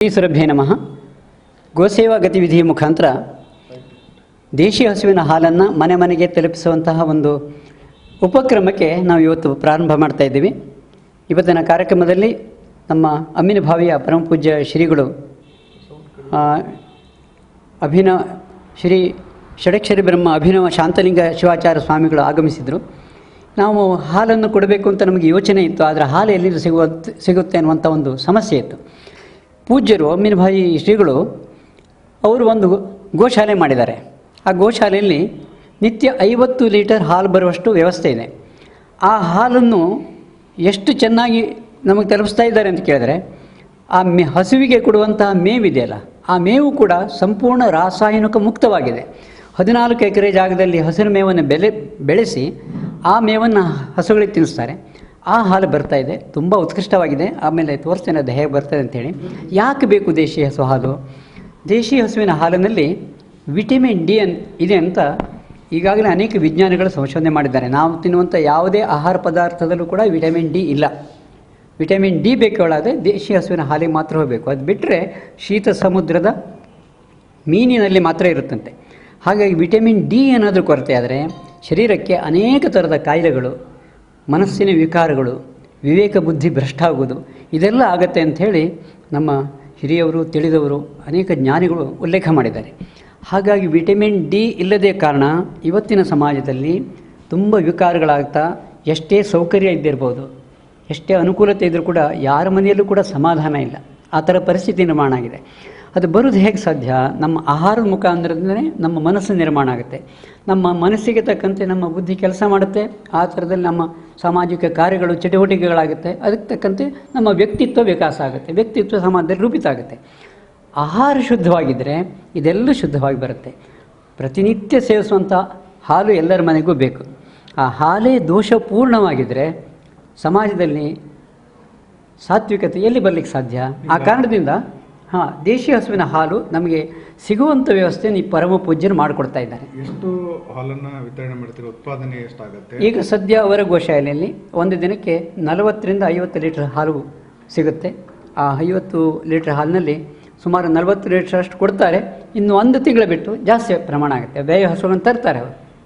ಶ್ರೀ ನಮಃ. ಗೋಸೇವಾ ಗತಿವಿಧಿಯ ಮುಖಾಂತರ ದೇಶೀಯ ಹಸುವಿನ ಹಾಲನ್ನು ಮನೆ ಮನೆಗೆ ತಲುಪಿಸುವಂತಹ ಒಂದು ಉಪಕ್ರಮಕ್ಕೆ ನಾವು ಇವತ್ತು ಪ್ರಾರಂಭ ಮಾಡ್ತಾ ಇದ್ದೀವಿ. ಇವತ್ತಿನ ಕಾರ್ಯಕ್ರಮದಲ್ಲಿ ನಮ್ಮ ಅಮ್ಮಿನಭಾವಿಯ ಪರಮಪೂಜ್ಯ ಶ್ರೀಗಳು ಶ್ರೀ ಷಡಕ್ಷರಿ ಬ್ರಹ್ಮ ಅಭಿನವ ಶಾಂತಲಿಂಗ ಶಿವಾಚಾರ್ಯ ಸ್ವಾಮಿಗಳು ಆಗಮಿಸಿದರು. ನಾವು ಹಾಲನ್ನು ಕೊಡಬೇಕು ಅಂತ ನಮಗೆ ಯೋಚನೆ ಇತ್ತು, ಆದರೆ ಹಾಲು ಎಲ್ಲಿಂದ ಸಿಗುತ್ತೆ ಅನ್ನುವಂಥ ಒಂದು ಸಮಸ್ಯೆ ಇತ್ತು. ಪೂಜ್ಯರು ಅಮ್ಮಿನಭಾವಿ ಶ್ರೀಗಳು ಅವರು ಒಂದು ಗೋಶಾಲೆ ಮಾಡಿದ್ದಾರೆ. ಆ ಗೋಶಾಲೆಯಲ್ಲಿ ನಿತ್ಯ 50 ಲೀಟರ್ ಹಾಲು ಬರುವಷ್ಟು ವ್ಯವಸ್ಥೆ ಇದೆ. ಆ ಹಾಲನ್ನು ಎಷ್ಟು ಚೆನ್ನಾಗಿ ನಮಗೆ ತಲುಪಿಸ್ತಾ ಇದ್ದಾರೆ ಅಂತ ಕೇಳಿದ್ರೆ, ಆ ಹಸುವಿಗೆ ಕೊಡುವಂತಹ ಮೇವಿದೆಯಲ್ಲ, ಆ ಮೇವು ಕೂಡ ಸಂಪೂರ್ಣ ರಾಸಾಯನಿಕ ಮುಕ್ತವಾಗಿದೆ. 14 ಎಕರೆ ಜಾಗದಲ್ಲಿ ಹಸಿರು ಮೇವನ್ನು ಬೆಳೆಸಿ ಆ ಮೇವನ್ನು ಹಸುಗಳಿಗೆ ತಿನ್ನಿಸ್ತಾರೆ. ಆ ಹಾಲು ಬರ್ತಾ ಇದೆ, ತುಂಬ ಉತ್ಕೃಷ್ಟವಾಗಿದೆ. ಆಮೇಲೆ ತೋರಿಸ್ತೇನೆ ಅದು ಹೇಗೆ ಬರ್ತದೆ ಅಂಥೇಳಿ. ಯಾಕೆ ಬೇಕು ದೇಶೀಯ ಹಸು ಹಾಲು? ದೇಶೀಯ ಹಸುವಿನ ಹಾಲಿನಲ್ಲಿ ವಿಟಮಿನ್ ಡಿ ಇದೆ ಅಂತ ಈಗಾಗಲೇ ಅನೇಕ ವಿಜ್ಞಾನಿಗಳು ಸಂಶೋಧನೆ ಮಾಡಿದ್ದಾರೆ. ನಾವು ತಿನ್ನುವಂಥ ಯಾವುದೇ ಆಹಾರ ಪದಾರ್ಥದಲ್ಲೂ ಕೂಡ ವಿಟಮಿನ್ ಡಿ ಇಲ್ಲ. ವಿಟಮಿನ್ ಡಿ ಬೇಕಾದರೆ ದೇಶೀಯ ಹಸುವಿನ ಹಾಲಿಗೆ ಮಾತ್ರ ಹೋಗಬೇಕು. ಅದು ಬಿಟ್ಟರೆ ಶೀತ ಸಮುದ್ರದ ಮೀನಿನಲ್ಲಿ ಮಾತ್ರ ಇರುತ್ತಂತೆ. ಹಾಗಾಗಿ ವಿಟಮಿನ್ ಡಿ ಏನಾದರೂ ಕೊರತೆ ಆದರೆ ಶರೀರಕ್ಕೆ ಅನೇಕ ಥರದ ಕಾಯಿಲೆಗಳು, ಮನಸ್ಸಿನ ವಿಕಾರಗಳು, ವಿವೇಕ ಬುದ್ಧಿ ಭ್ರಷ್ಟ ಆಗೋದು, ಇದೆಲ್ಲ ಆಗತ್ತೆ ಅಂಥೇಳಿ ನಮ್ಮ ಹಿರಿಯವರು ತಿಳಿದವರು ಅನೇಕ ಜ್ಞಾನಿಗಳು ಉಲ್ಲೇಖ ಮಾಡಿದ್ದಾರೆ. ಹಾಗಾಗಿ ವಿಟಮಿನ್ ಡಿ ಇಲ್ಲದೇ ಕಾರಣ ಇವತ್ತಿನ ಸಮಾಜದಲ್ಲಿ ತುಂಬ ವಿಕಾರಗಳಾಗ್ತಾ, ಎಷ್ಟೇ ಸೌಕರ್ಯ ಇದ್ದಿರ್ಬೋದು, ಎಷ್ಟೇ ಅನುಕೂಲತೆ ಇದ್ದರೂ ಕೂಡ ಯಾರ ಮನೆಯಲ್ಲೂ ಕೂಡ ಸಮಾಧಾನ ಇಲ್ಲ. ಆ ಥರ ಪರಿಸ್ಥಿತಿ ನಿರ್ಮಾಣ ಆಗಿದೆ. ಅದು ಬರೋದು ಹೇಗೆ ಸಾಧ್ಯ? ನಮ್ಮ ಆಹಾರದ ಮುಖಾಂತರದಿಂದಲೇ ನಮ್ಮ ಮನಸ್ಸು ನಿರ್ಮಾಣ ಆಗುತ್ತೆ. ನಮ್ಮ ಮನಸ್ಸಿಗೆ ತಕ್ಕಂತೆ ನಮ್ಮ ಬುದ್ಧಿ ಕೆಲಸ ಮಾಡುತ್ತೆ. ಆ ಥರದಲ್ಲಿ ನಮ್ಮ ಸಾಮಾಜಿಕ ಕಾರ್ಯಗಳು, ಚಟುವಟಿಕೆಗಳಾಗುತ್ತೆ. ಅದಕ್ಕೆ ತಕ್ಕಂತೆ ನಮ್ಮ ವ್ಯಕ್ತಿತ್ವ ವಿಕಾಸ ಆಗುತ್ತೆ, ವ್ಯಕ್ತಿತ್ವ ಸಮಾಜದಲ್ಲಿ ರೂಪಿತ ಆಗುತ್ತೆ. ಆಹಾರ ಶುದ್ಧವಾಗಿದ್ದರೆ ಇದೆಲ್ಲ ಶುದ್ಧವಾಗಿ ಬರುತ್ತೆ. ಪ್ರತಿನಿತ್ಯ ಸೇವಿಸುವಂಥ ಹಾಲು ಎಲ್ಲರ ಮನೆಗೂ ಬೇಕು. ಆ ಹಾಲೇ ದೋಷಪೂರ್ಣವಾಗಿದ್ದರೆ ಸಮಾಜದಲ್ಲಿ ಸಾತ್ವಿಕತೆ ಎಲ್ಲಿ ಬರಲಿಕ್ಕೆ ಸಾಧ್ಯ? ಆ ಕಾರಣದಿಂದ ದೇಶೀಯ ಹಸುವಿನ ಹಾಲು ನಮಗೆ ಸಿಗುವಂಥ ವ್ಯವಸ್ಥೆಯನ್ನು ಈ ಪರಮ ಪೂಜ್ಯರು ಮಾಡಿಕೊಡ್ತಾ ಇದ್ದಾರೆ. ಎಷ್ಟು ಹಾಲನ್ನು ವಿತರಣೆ ಮಾಡ್ತೀವಿ? ಉತ್ಪಾದನೆ ಎಷ್ಟಾಗುತ್ತೆ? ಈಗ ಸದ್ಯ ಅವರ ಗೋಶಾಲೆಯಲ್ಲಿ ಒಂದು ದಿನಕ್ಕೆ 40 ರಿಂದ 50 ಲೀಟರ್ ಹಾಲು ಸಿಗುತ್ತೆ. ಆ 50 ಲೀಟರ್ ಹಾಲಿನಲ್ಲಿ ಸುಮಾರು 40 ಲೀಟರ್ ಅಷ್ಟು ಕೊಡ್ತಾರೆ. ಇನ್ನು 1 ತಿಂಗಳು ಬಿಟ್ಟು ಜಾಸ್ತಿ ಪ್ರಮಾಣ ಆಗುತ್ತೆ. ಬೇರೆ ಹಸುಗಳನ್ನು ತರ್ತಾರೆ ಅವರು.